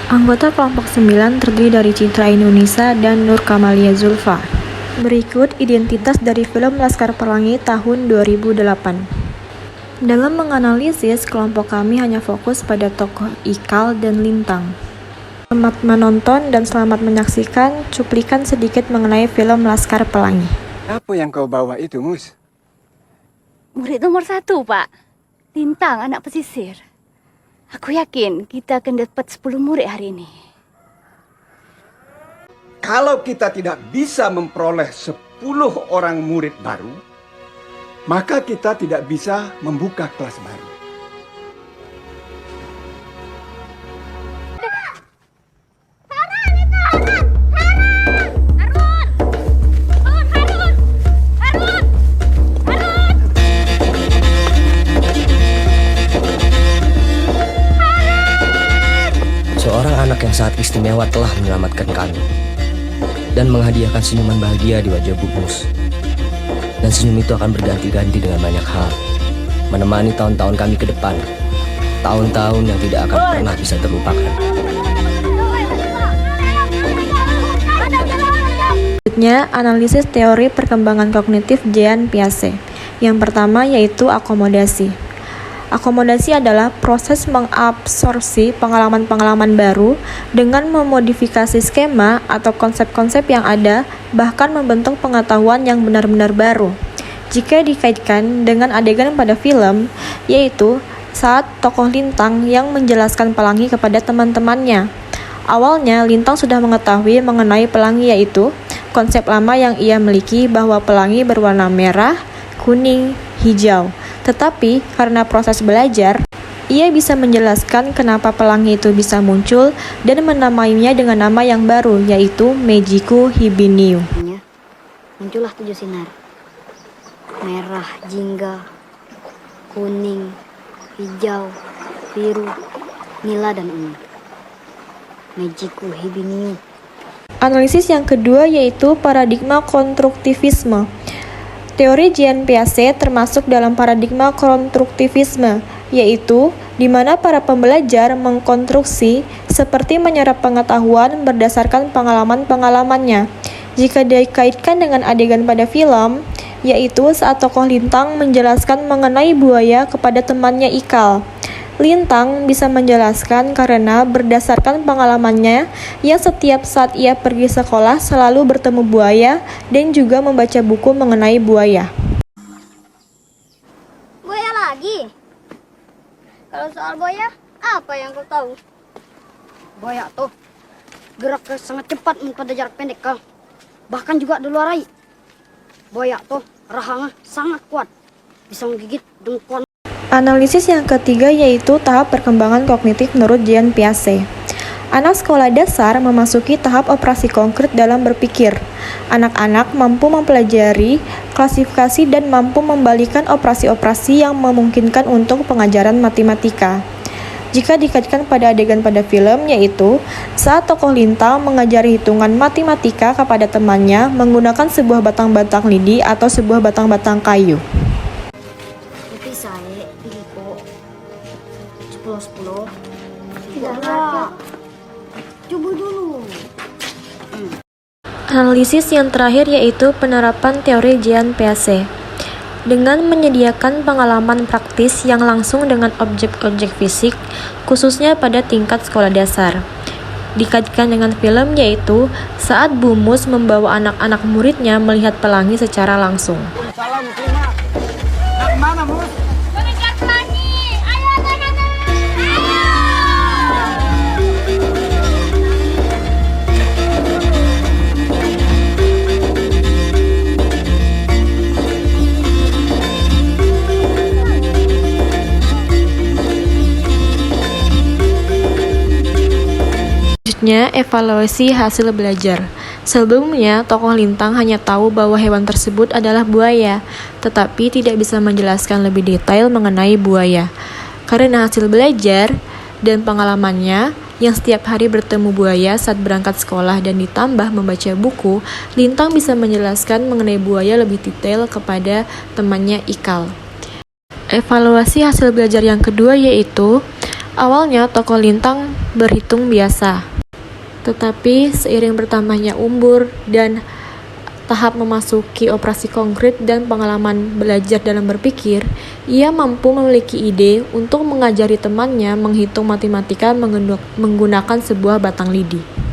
Anggota kelompok 9 terdiri dari Citra Indonesia dan Nur Kamalia Zulfa. Berikut identitas dari film Laskar Pelangi tahun 2008. Dalam menganalisis, kelompok kami hanya fokus pada tokoh Ikal dan Lintang. Selamat menonton dan selamat menyaksikan cuplikan sedikit mengenai film Laskar Pelangi. Apa yang kau bawa itu, Mus? Murid nomor 1, Pak. Lintang, anak pesisir. Aku yakin kita akan dapat 10 murid hari ini. Kalau kita tidak bisa memperoleh 10 orang murid baru, maka kita tidak bisa membuka kelas baru. Seorang anak yang sangat istimewa telah menyelamatkan kami dan menghadiahkan senyuman bahagia di wajah Bu Mus. Dan senyum itu akan berganti-ganti dengan banyak hal, menemani tahun-tahun kami ke depan, tahun-tahun yang tidak akan pernah bisa terlupakan. Selanjutnya, analisis teori perkembangan kognitif Jean Piaget. Yang pertama yaitu akomodasi. Akomodasi adalah proses mengabsorpsi pengalaman-pengalaman baru dengan memodifikasi skema atau konsep-konsep yang ada, bahkan membentuk pengetahuan yang benar-benar baru. Jika dikaitkan dengan adegan pada film, yaitu saat tokoh Lintang yang menjelaskan pelangi kepada teman-temannya. Awalnya, Lintang sudah mengetahui mengenai pelangi, yaitu konsep lama yang ia miliki bahwa pelangi berwarna merah, kuning, hijau. Tetapi karena proses belajar, ia bisa menjelaskan kenapa pelangi itu bisa muncul dan menamainya dengan nama yang baru, yaitu Mejiku Hibiniu. Muncullah 7 sinar. Merah, jingga, kuning, hijau, biru, nila, dan ungu. Mejiku Hibiniu. Analisis yang kedua yaitu paradigma konstruktivisme. Teori Jean Piaget termasuk dalam paradigma konstruktivisme, yaitu di mana para pembelajar mengkonstruksi seperti menyerap pengetahuan berdasarkan pengalaman-pengalamannya. Jika dikaitkan dengan adegan pada film, yaitu saat tokoh Lintang menjelaskan mengenai buaya kepada temannya Ikal. Lintang bisa menjelaskan karena berdasarkan pengalamannya yang setiap saat ia pergi sekolah selalu bertemu buaya dan juga membaca buku mengenai buaya. Buaya lagi? Kalau soal buaya, apa yang kau tahu? Buaya tuh geraknya sangat cepat pada jarak pendek, Kang. Bahkan juga di luar air. Buaya tuh rahangnya sangat kuat, bisa menggigit dengkuan. Analisis yang ketiga yaitu tahap perkembangan kognitif menurut Jean Piaget. Anak sekolah dasar memasuki tahap operasi konkret dalam berpikir. Anak-anak mampu mempelajari, klasifikasi, dan mampu membalikan operasi-operasi yang memungkinkan untuk pengajaran matematika. Jika dikaitkan pada adegan pada film, yaitu saat tokoh Lintang mengajari hitungan matematika kepada temannya menggunakan sebuah batang-batang lidi atau sebuah batang-batang kayu. Tapi saya pilih kok 10-10. Tidak ada. Coba dulu. Analisis yang terakhir yaitu penerapan teori Jean Piaget. Dengan menyediakan pengalaman praktis yang langsung dengan objek-objek fisik, khususnya pada tingkat sekolah dasar. Dikaitkan dengan film yaitu saat Bu Mus membawa anak-anak muridnya melihat pelangi secara langsung. Salam, Muslimah. Nak kemana, Mus? Mengejar pelangi! Ayo, teman-teman! Selanjutnya, evaluasi hasil belajar. Sebelumnya, tokoh Lintang hanya tahu bahwa hewan tersebut adalah buaya, tetapi tidak bisa menjelaskan lebih detail mengenai buaya. Karena hasil belajar dan pengalamannya yang setiap hari bertemu buaya saat berangkat sekolah dan ditambah membaca buku, Lintang bisa menjelaskan mengenai buaya lebih detail kepada temannya Ikal. Evaluasi hasil belajar yang kedua yaitu awalnya tokoh Lintang berhitung biasa. Tetapi seiring bertambahnya umur dan tahap memasuki operasi konkret dan pengalaman belajar dalam berpikir, ia mampu memiliki ide untuk mengajari temannya menghitung matematika menggunakan sebuah batang lidi.